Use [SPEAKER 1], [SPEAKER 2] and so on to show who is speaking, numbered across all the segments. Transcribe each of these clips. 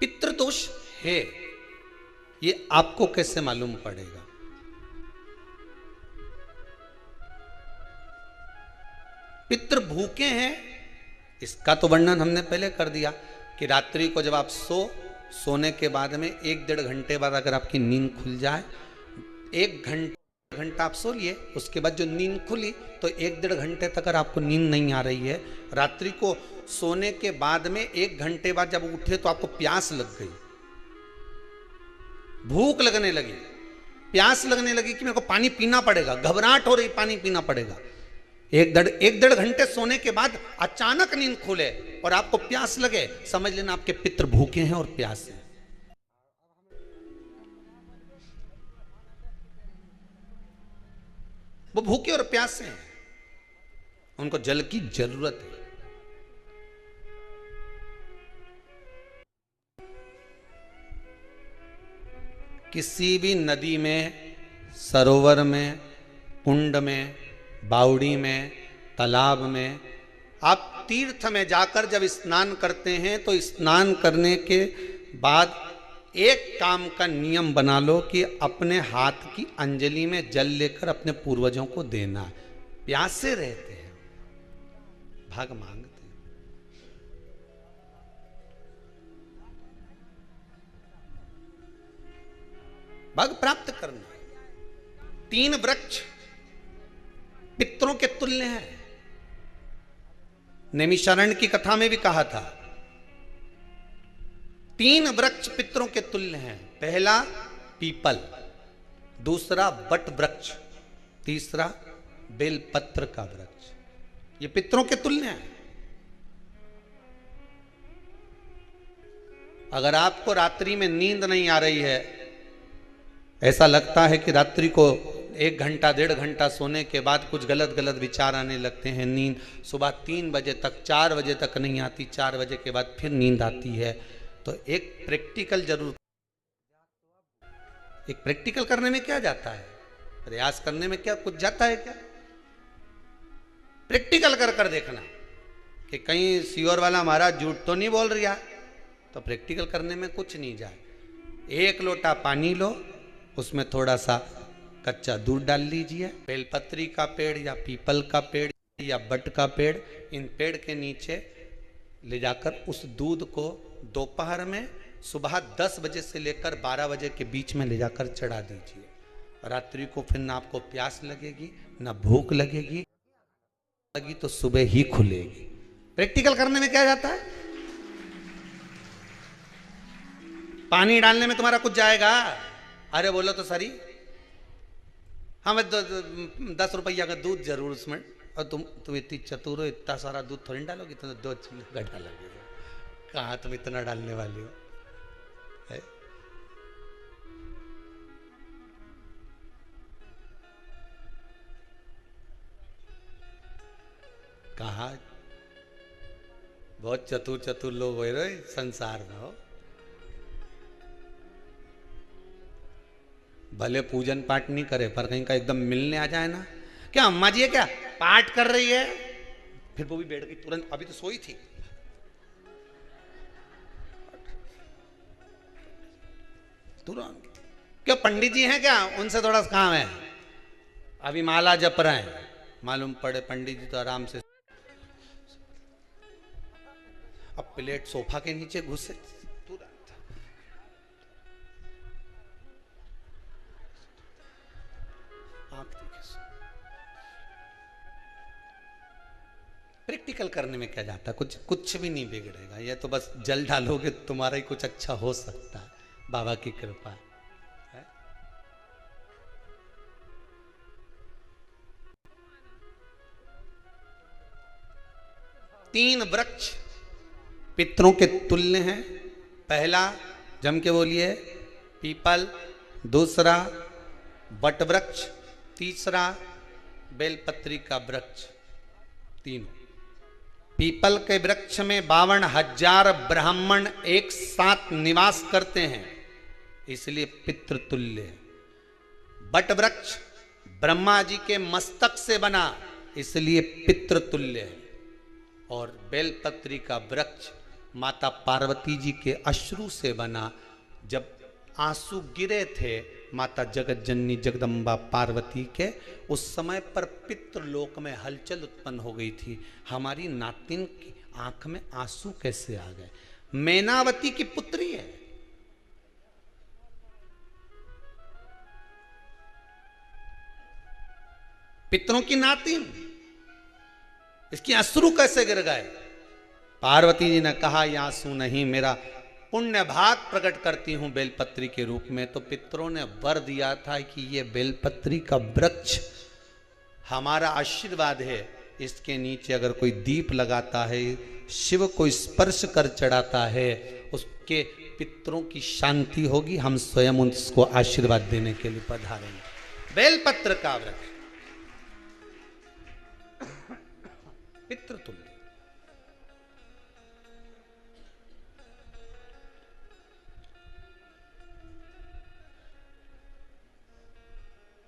[SPEAKER 1] पितृदोष है, ये आपको कैसे मालूम पड़ेगा? पितृ भूखे हैं, इसका तो वर्णन हमने पहले कर दिया कि रात्रि को जब आप सोने के बाद में 1-1.5 घंटे बाद अगर आपकी नींद खुल जाए, 1 घंटा आप सो लिए, उसके बाद जो नींद खुली तो 1-1.5 घंटे तक अगर आपको नींद नहीं आ रही है, रात्रि को सोने के बाद में 1 घंटे बाद जब उठे तो आपको प्यास लग गई, भूख लगने लगी, प्यास लगने लगी कि मेरे को पानी पीना पड़ेगा, घबराहट हो रही, पानी पीना पड़ेगा। 1-1.5 घंटे सोने के बाद अचानक नींद खुले और आपको प्यास लगे, समझ लेना आपके पितृ भूखे हैं और प्यास है। वो भूखे और प्यासे हैं, उनको जल की जरूरत है। किसी भी नदी में, सरोवर में, कुंड में, बावड़ी में, तालाब में, आप तीर्थ में जाकर जब स्नान करते हैं तो स्नान करने के बाद एक काम का नियम बना लो कि अपने हाथ की अंजलि में जल लेकर अपने पूर्वजों को देना। प्यासे रहते हैं, भाग मांगते हैं। भाग प्राप्त करना। 3 वृक्ष पितरों के तुल्य हैं। नैमिषारण्य की कथा में भी कहा था 3 वृक्ष पितरों के तुल्य हैं। पहला पीपल, दूसरा बट वृक्ष, तीसरा बेलपत्र का वृक्ष। ये पितरों के तुल्य हैं। अगर आपको रात्रि में नींद नहीं आ रही है, ऐसा लगता है कि रात्रि को 1 घंटा 1.5 घंटा सोने के बाद कुछ गलत गलत विचार आने लगते हैं, नींद सुबह 3 बजे तक, 4 बजे तक नहीं आती, 4 बजे के बाद फिर नींद आती है, तो एक प्रैक्टिकल जरूर। एक प्रैक्टिकल करने में क्या जाता है, प्रयास करने में क्या कुछ जाता है क्या? प्रैक्टिकल कर कर देखना कि कहीं सीओर वाला महाराज झूठ तो नहीं बोल रहा, तो प्रैक्टिकल करने में कुछ नहीं जाए। 1 लोटा पानी लो, उसमें थोड़ा सा कच्चा दूध डाल लीजिए। बेलपत्री का पेड़ या पीपल का पेड़ या बट का पेड़, इन पेड़ के नीचे ले जाकर उस दूध को दोपहर में सुबह 10 बजे से लेकर 12 बजे के बीच में ले जाकर चढ़ा दीजिए। रात्रि को फिर ना आपको प्यास लगेगी, ना भूख लगेगी, लगी तो सुबह ही खुलेगी। प्रैक्टिकल करने में क्या जाता है? पानी डालने में तुम्हारा कुछ जाएगा? अरे बोलो तो सरी, हमें 10 रुपया का दूध जरूर उसमें, और तुम इतनी चतुर हो, इतना सारा दूध थोड़ी डालोगी, तो 2 चूल्हे डालोगे। कहाँ तुम इतना डालने वाली हो है? कहा बहुत चतुर लोग हो रहे संसार में हो। भले पूजन पाठ नहीं करे, पर कहीं का एकदम मिलने आ जाए ना, क्या अम्मा जी है क्या, पाठ कर रही है, फिर वो भी बैठ गई तुरंत, अभी तो सोई थी, तुरंत। क्या पंडित जी हैं क्या, उनसे थोड़ा काम है, अभी माला जप रहे हैं, मालूम पड़े पंडित जी तो आराम से, अब प्लेट सोफा के नीचे घुसे तुरंत। प्रैक्टिकल करने में क्या जाता, कुछ भी नहीं बिगड़ेगा। ये तो बस जल डालोगे तुम्हारा ही कुछ अच्छा हो सकता है, बाबा की कृपा है। 3 वृक्ष पितरों के तुल्य हैं। पहला जम के बोलिए पीपल, दूसरा बट वृक्ष, तीसरा बेलपत्री का वृक्ष। तीनों पीपल के वृक्ष में 52,000 ब्राह्मण एक साथ निवास करते हैं, इसलिए पितृतुल्य है। बट वृक्ष ब्रह्मा जी के मस्तक से बना, इसलिए पितृतुल्य है। और बेलपत्री का वृक्ष माता पार्वती जी के अश्रु से बना। जब आंसू गिरे थे माता जगत जननी जगदम्बा पार्वती के, उस समय पर पितृलोक में हलचल उत्पन्न हो गई थी। हमारी नातिन की आंख में आंसू कैसे आ गए? मैनावती की पुत्री है, पितरों की नातिन, इसकी अश्रु कैसे गिर गए? पार्वती जी ने कहा ये आंसू नहीं, मेरा पुण्य भाग प्रकट करती हूं बेलपत्री के रूप में। तो पितरों ने वर दिया था कि ये बेलपत्री का वृक्ष हमारा आशीर्वाद है, इसके नीचे अगर कोई दीप लगाता है, शिव को स्पर्श कर चढ़ाता है, उसके पितरों की शांति होगी। हम स्वयं उसको आशीर्वाद देने के लिए पधारेंगे। बेलपत्र का वृक्ष पितृ तुल्य।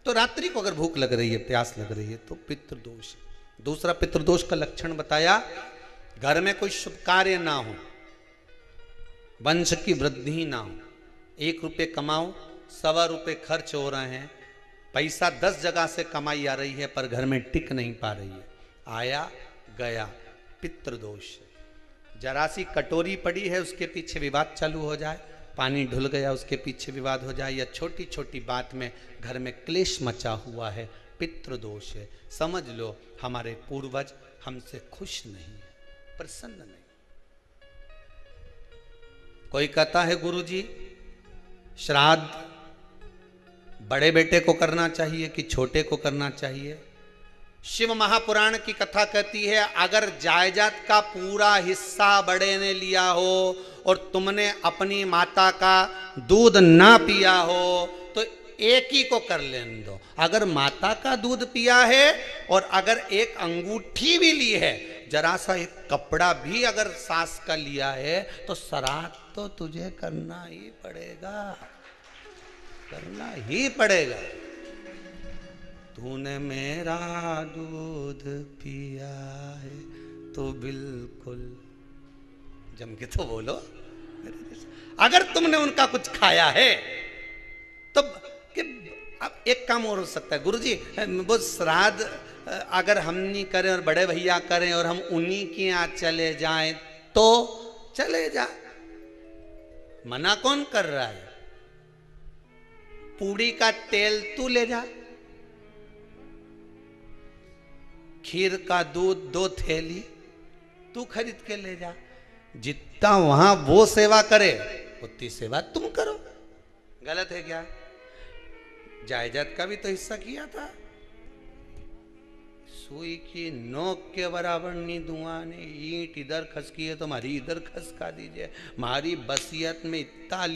[SPEAKER 1] तो रात्रि को अगर भूख लग रही है, प्यास लग रही है, तो पितृदोष है। दूसरा पितृदोष का लक्षण बताया, घर में कोई शुभ कार्य ना हो, वंश की वृद्धि ना हो। 1 रुपये कमाओ, 1.25 रुपये खर्च हो रहे हैं, पैसा 10 जगह से कमाई आ रही है पर घर में टिक नहीं पा रही है, आया गया, पितृदोष है। जरा सी कटोरी पड़ी है उसके पीछे विवाद चालू हो जाए, पानी ढुल गया उसके पीछे विवाद हो जाए, या छोटी छोटी बात में घर में क्लेश मचा हुआ है, पितृदोष है। समझ लो हमारे पूर्वज हमसे खुश नहीं है, प्रसन्न नहीं। कोई कहता है गुरुजी श्राद्ध बड़े बेटे को करना चाहिए कि छोटे को करना चाहिए? शिव महापुराण की कथा कहती है, अगर जायदाद का पूरा हिस्सा बड़े ने लिया हो और तुमने अपनी माता का दूध ना पिया हो तो एक ही को कर लेने दो। अगर माता का दूध पिया है और अगर एक अंगूठी भी ली है, जरा सा एक कपड़ा भी अगर सास का लिया है, तो श्राद्ध तो तुझे करना ही पड़ेगा, करना ही पड़ेगा। तूने मेरा दूध पिया है तो बिल्कुल जम के तो बोलो। अगर तुमने उनका कुछ खाया है तो अब एक काम और हो सकता है, गुरुजी वो श्राद्ध अगर हम नहीं करें और बड़े भैया करें और हम उन्हीं के यहाँ चले जाएं तो चले जा, मना कौन कर रहा है? पूड़ी का तेल तू ले जा, खीर का दूध 2 थैली तू खरीद के ले जा। जितना वहां वो सेवा करे उतनी सेवा तुम करो। गलत है क्या? जायदाद का भी तो हिस्सा किया था। सुई की नोक के बराबर नहीं धुआं ने, ईंट इधर खसकी है तो हमारी इधर खसका दीजिए। हमारी बसियत में इतना